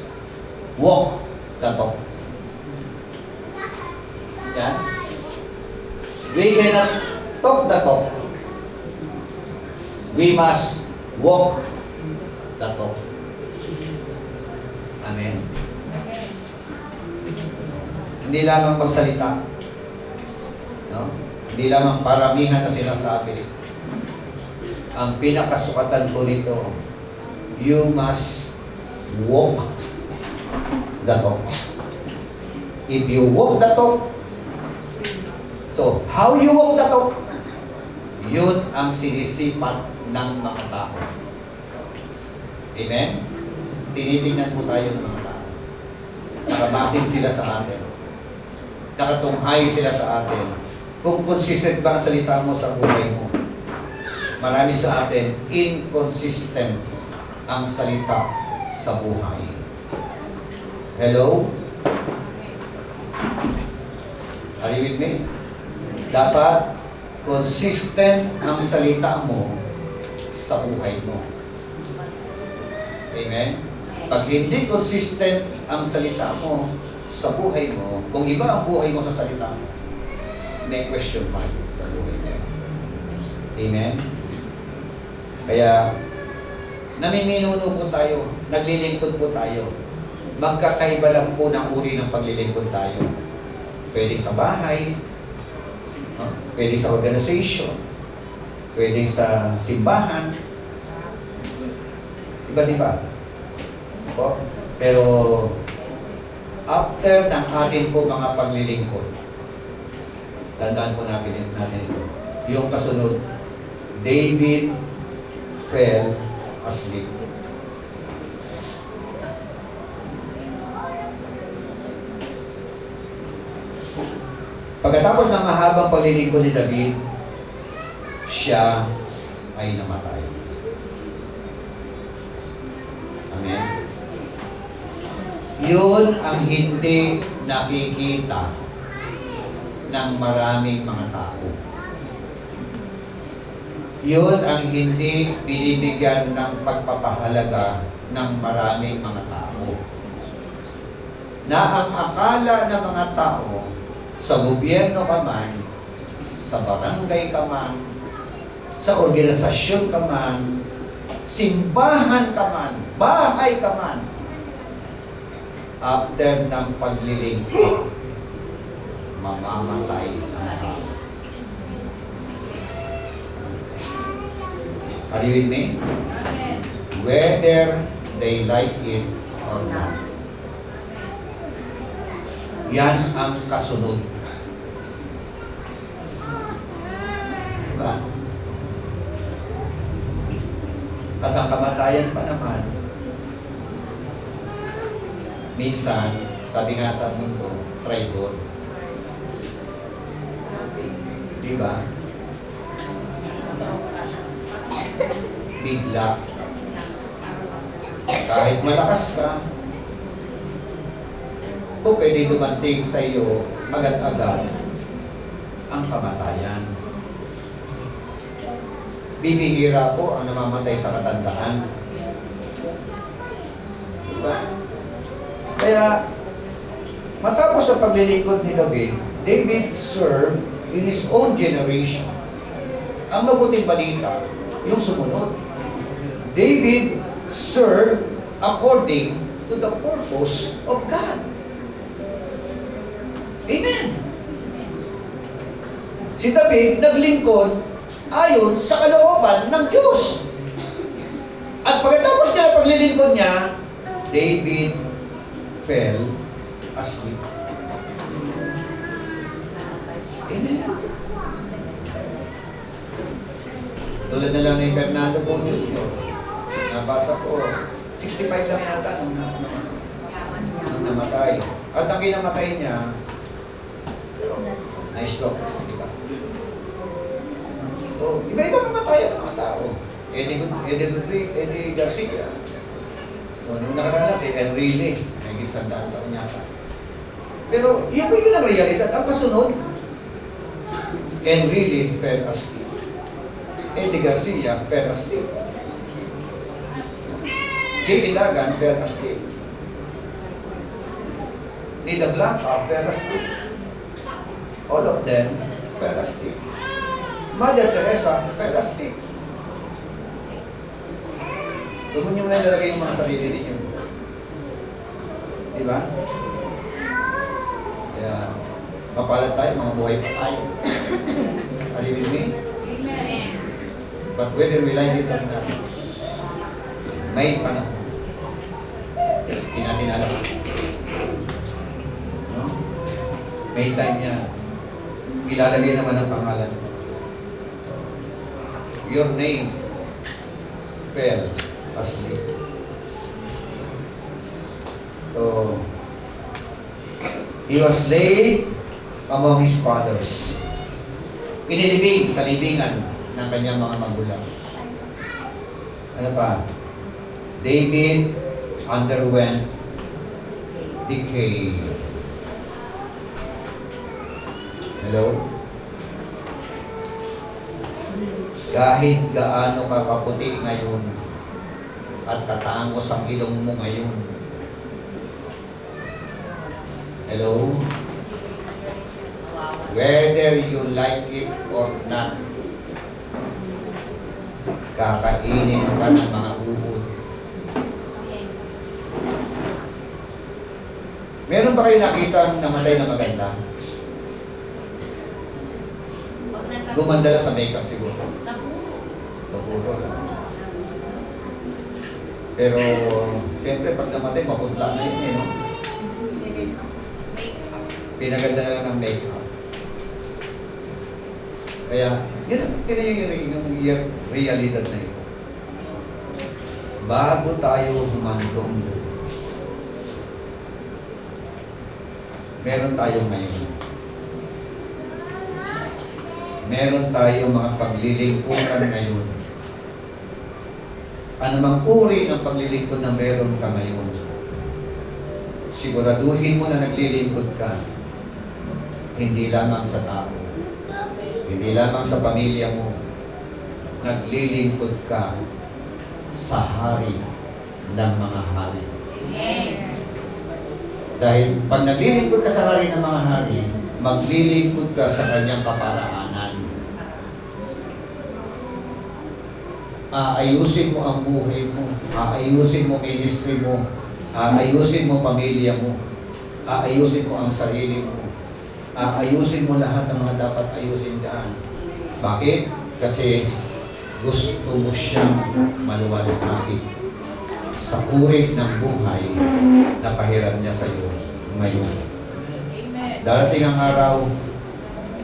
A: walk the talk. Yan. We cannot talk the talk. We must walk the talk. Amen. Hindi lamang magsalita. No? Hindi lamang paramihan na sinasabi. Ang pinakasukatan ko nito, you must walk the talk. If you walk the talk, so how you walk the talk, yun ang sinisipat ng mga tao. Amen? Tinitingnan po tayo ng mga tao. Nakamasin sila sa atin. Nakatunghay sila sa atin. Kung consistent ba ang salita mo sa buhay mo. Marami sa atin, inconsistent ang salita sa buhay. Hello? Are you with me? Dapat consistent ang salita mo sa buhay mo. Amen? Pag hindi consistent ang salita mo sa buhay mo, kung iba ang buhay mo sa salita mo, may question mark sa buhay mo. Amen? Kaya, namiminuno po tayo, naglilingkod po tayo. Magkakaiba lang po ng uri ng paglilingkod tayo. Pwede sa bahay, pwede sa organization, pwede sa simbahan. Iba-iba. Pero, after ng atin po mga paglilingkod, tandaan po natin ito. Yung kasunod, David fell asleep. Pagkatapos ng mahabang paglilingkod ni David, siya ay namatay. Amen? Yun ang hindi nakikita ng maraming mga tao. Yun ang hindi binibigyan ng pagpapahalaga ng maraming mga tao. Na ang akala ng mga tao, sa gobyerno ka man, sa barangay ka man, sa organisasyon ka man, simbahan ka man, bahay ka man, after ng paglilingkod, mamamatay ang tao. Are you with me? Whether they like it or not. Yan ang kasunod. Diba? At ang kamatayan pa naman, minsan, sabi nga sa mundo, traidor. Diba? Bigla. Kahit malakas ka, o pwede dumating sa iyo agad-agad ang kamatayan. Bibihira po ang namamatay sa katandaan. Diba? Kaya, matapos sa paglilingkod ni David, David served in his own generation. Ang mabuting balita, yung sumunod. David served according to the purpose of God. Amen. Si David naglingkod ayon sa kalooban ng Diyos. At pagkatapos niya ng paglilingkod niya, David fell asleep. Amen. Tulad na lang ni Fernando po Jr. Nabasa ko, 65 lang yata nung namatay. At ang kinamatay niya, na-stroke. Diba? So, iba-iba kamatayan ng mga tao. Eddie Garcia. Nung nakaraan si Enrile, may gisandaan taon yata. Pero yun ang realidad. Ang kasunod, Enrile fell asleep. Eddie Garcia fell asleep. Gay Ilagan fell asleep. Nida Blanca fell asleep. All of them fell asleep. Mother Teresa fell asleep. Huwag niyo muna nilagay yung mga sarili ninyo. Diba? Kaya, kapalat tayo, mga buhay pa tayo. Are you with me? But whether we like it or not, may panahon. Hindi natin alam. No? May time niya. Ilalagay naman ang pangalan. Your name fell asleep. So, he was laid among his fathers. Inilibing sa libingan ng kanyang mga magulang. Ano pa? David underwent decay. Hello? Kahit gaano ka kaputi ngayon at katangos ang ilong mo ngayon. Hello? Whether you like it or not, kakainin ka ng mga uhod. Meron ba kayo nakita namatay na maganda? Gumanda na sa makeup siguro.
B: Sa puso.
A: Sa puro lang. Pero, siyempre, pag namatay, maputla na yun, eh, no? Pinaganda na lang ng makeup. Kaya, yun, tinan yung realidad na ito. Bago tayo humantong, meron tayong ngayon. Meron tayong mga paglilingkuran ngayon. Anumang uri ng paglilingkod na meron ka ngayon, siguraduhin mo na naglilingkod ka Hindi lamang sa tao. Hindi lamang sa pamilya mo. Naglilingkod ka sa hari ng mga hari. Dahil pag naglilingkod ka sa hari ng mga hari, maglilingkod ka sa kanyang kaparaanan. Aayusin mo ang buhay mo. Aayusin mo ministry mo. Aayusin mo pamilya mo. Aayusin mo ang sarili mo. Aayusin mo lahat ng mga dapat ayusin dyan. Bakit? Kasi gusto mo siyang maluwalhati sa uri ng buhay na pahiram niya sa iyo ngayon. Darating ang araw,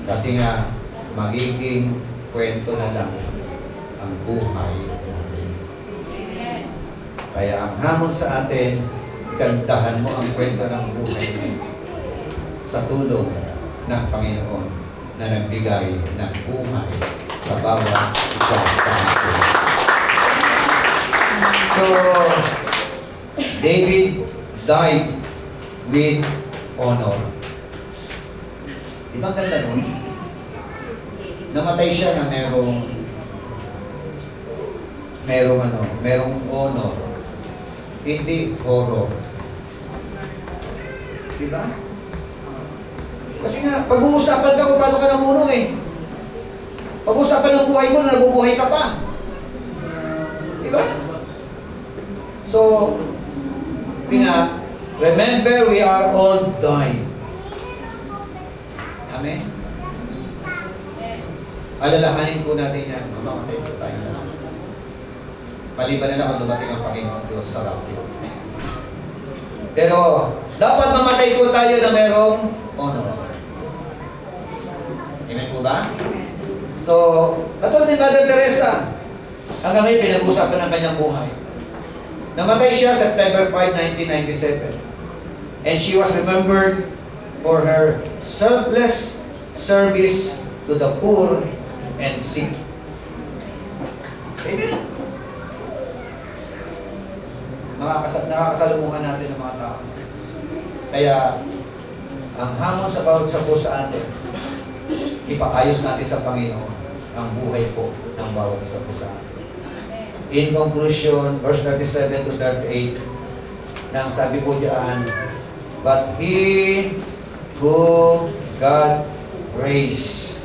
A: kasi nga magiging kwento na lang ang buhay natin. Kaya ang hamon sa atin, gandahan mo ang kwento ng buhay mo sa tulong ng Panginoon na nagbigay ng buhay sa bawat isa sa atin. So, David died with honor. Di ba ganda nun? Namatay siya na merong honor. Hindi horror. Di ba? Kasi nga, pag-uusapan ka kung paano ka namuno eh. Pag-uusapan ng buhay mo na nabubuhay ka pa. Di ba? So, remember we are all dying. Amen? Alalahanin po natin yan. Mamamatay po tayo na. Maliban na lang kung dumating ang Panginoon Diyos sa rapture. Pero, dapat mamatay po tayo na merong honor. Amen po ba? So, katulad ni Mother Teresa, hanggang ngayon pinag-usapan ng kanyang buhay. Namatay siya September 5, 1997. And she was remembered for her selfless service to the poor and sick. Amen. Nakakasalumuhan natin ng mga tao. Kaya, ang hamon sa bawat isa po sa atin, ipaayos natin sa Panginoon ang buhay po ng bawat isa po sa atin. In conclusion, verse 37 to 38, nang sabi po diyan, but he who God raised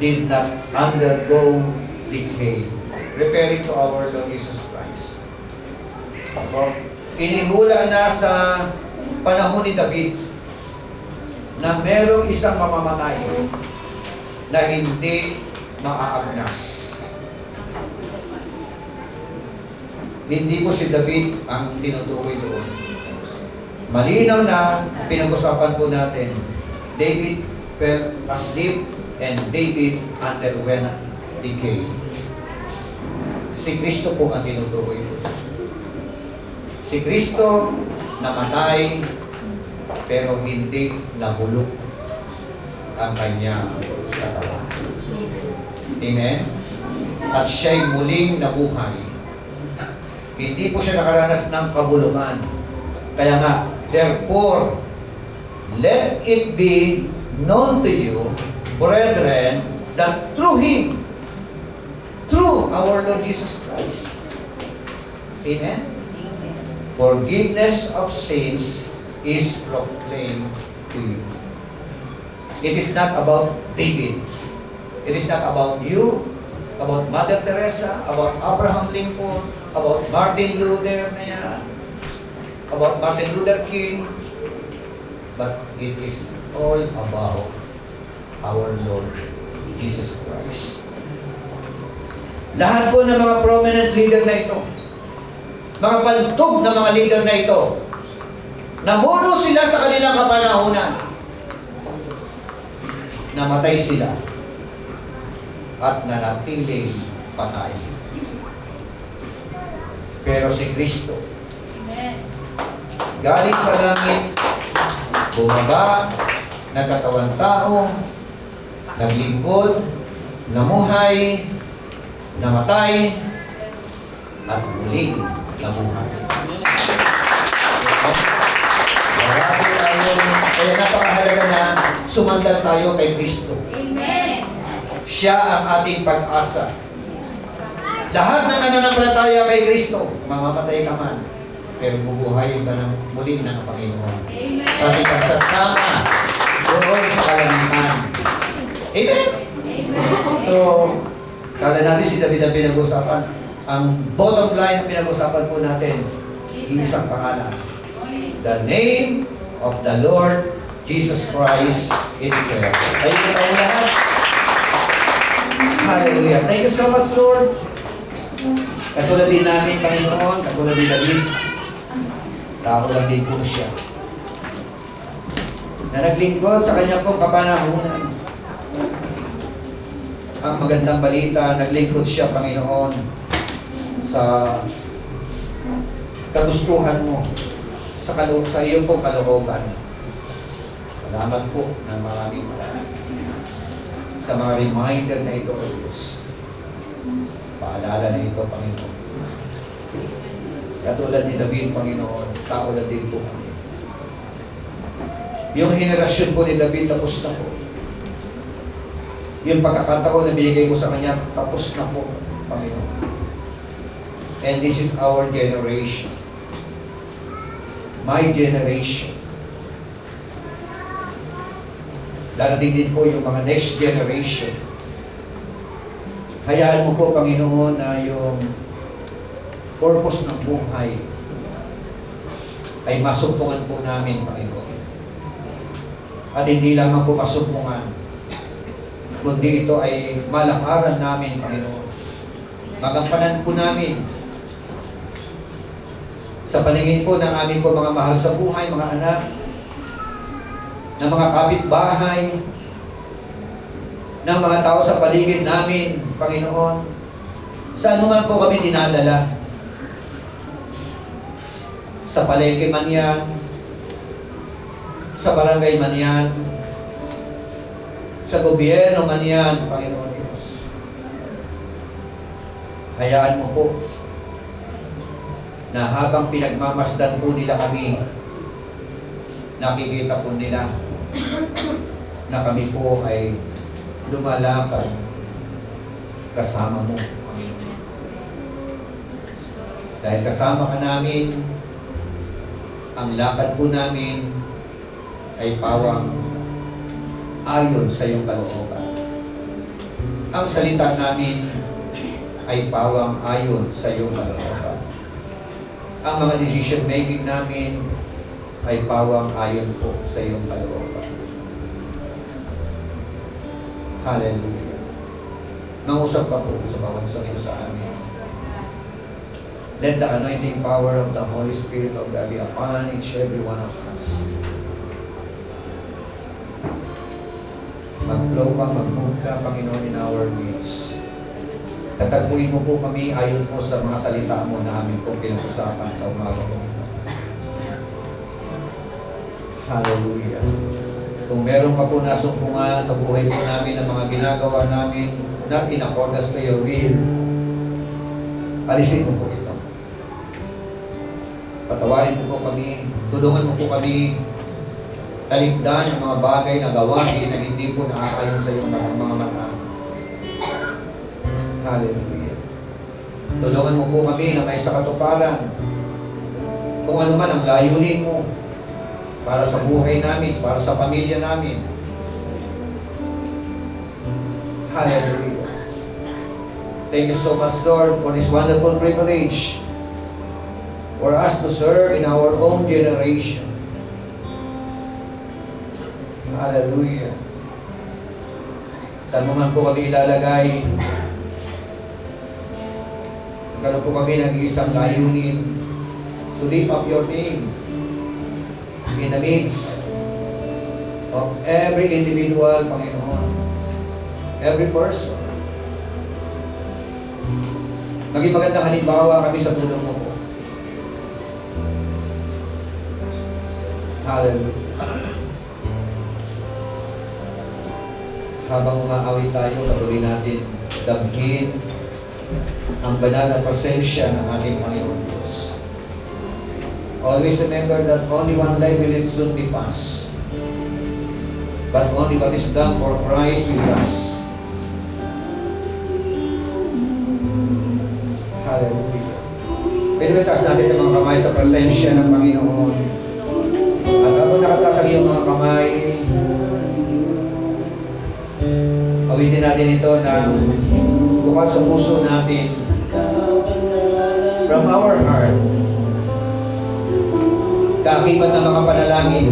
A: did not undergo decay. Referring to our Lord Jesus Christ. Inihula na sa panahon ni David na merong isang mamamatay na hindi maaagnas. Hindi po si David ang tinutukoy doon. Malinaw na pinag-usapan po natin, David fell asleep and David underwent decay. Si Kristo po ang tinutukoy po. Si Kristo namatay pero hindi nahulog ang kanyang katawan. Amen? At siya'y muling nabuhay. Hindi po siya nakaranas ng kabuluhan. Kaya nga, therefore, let it be known to you, brethren, that through Him, through our Lord Jesus Christ, amen? Forgiveness of sins is proclaimed to you. It is not about David. It is not about you, about Mother Teresa, about Abraham Lincoln, about Martin Luther na yan, about Martin Luther King, but it is all about our Lord Jesus Christ. Lahat po ng mga prominent leader na ito, mga pantog na mga leader na ito, namuno sila sa kanilang kapanahunan, namatay sila, at nanatiling patay. Pero si Kristo, galing sa langit, bumaba, nagkatawang tao, naglingkod, namuhay, namatay, at muling namuhay. Marami tayo, kaya napakahalaga na sumandal tayo kay Kristo.
B: Amen.
A: Siya ang ating pag-asa. Lahat na nananampalataya kay Kristo, mamamatay ka man, pero bubuhayin ka ng muli ng Panginoon.
B: Amen.
A: Pati pagsasama doon sa kalangitan. Amen?
B: Amen.
A: So, kala natin si David ang pinag-usapan. Ang bottom line na pinag-usapan po natin, isang pangalan. The name of the Lord Jesus Christ itself. Tayo po tayo lahat. Hallelujah. Thank you so much, Lord. Katulad din namin, Panginoon, katulad din David. Tao lang din po siya. Na naglingkod sa kanya pong kapanahunan. Ang magandang balita, naglingkod siya, Panginoon, sa kagustuhan mo, sa iyong pong kalooban. Salamat po ng maraming sa mga reminder na ito, O Diyos. Paalala na ito, Panginoon. Katulad ni David, Panginoon, kaulad din po kami. Yung henerasyon po ni David, tapos na po. Yung pagkakataon na binigay ko sa kanya, tapos na po, Panginoon. And this is our generation. My generation. Darating din po yung mga next generation. Hayaan mo po, Panginoon, na yung purpose ng buhay ay masumpungan po namin, Panginoon. At hindi lamang po masumpungan, kundi ito ay malakaran namin, Panginoon. Magampanan po namin sa paningin po ng aming po mga mahal sa buhay, mga anak, ng mga kapitbahay, ng mga tao sa paligid namin, Panginoon. Saan mo man po kami dinadala? Sa palengke man yan, sa barangay man yan, sa gobyerno man yan, Panginoon Diyos. Hayaan mo po na habang pinagmamasdan po nila kami, nakikita po nila na kami po ay lumalakad kasama mo, Panginoon. Dahil kasama ka namin, ang lakad po namin ay pawang ayon sa iyong kalooban. Ang salita namin ay pawang ayon sa iyong kalooban. Ang mga decision making namin ay pawang ayon po sa iyong kalooban. Hallelujah. Nangusap ka po sa bawat sabi sa amin. Let the anointing power of the Holy Spirit of God be upon each every one of us. Mag-flow ka, mag-move ka, Panginoon, in our midst. Tatagpuin mo po kami ayon po sa mga salita mo na amin po pinag-usapan sa umaga ko. Hallelujah. Kung meron ka po nasumpungan sa buhay po namin ng mga ginagawa namin not in accordance to your will, alisin mo po ito. Patawarin mo po kami, tulungan mo po kami talikdan ang mga bagay na gawain na hindi po nakakayon sa iyong mga mata. Hallelujah. Tulungan mo po kami na may sa katuparan kung ano man ang layunin mo para sa buhay namin, para sa pamilya namin. Hallelujah. Thank you so much, Lord, for this wonderful privilege for us to serve in our own generation. Hallelujah. Saan mo man po kami ilalagay, nagkaroon po kami ng isang layunin to lift up your name in the midst of every individual, Panginoon, every person. Maging magandang halimbawa kami sa tulong mo po. Hallelujah. Habang umaawit tayo, patuloy natin damhin ang banal na presensya ng ating Panginoon Diyos. Always remember that only one life will it soon be passed. but only what is done for Christ with us. Hallelujah. Pwede ba taas natin ang mga kamay sa presensya ng Panginoon? At habang nakataas ang iyong mga kamay, awitin natin ito ng bukal sa puso natin. From our heart, kaakibat ng mga panalangin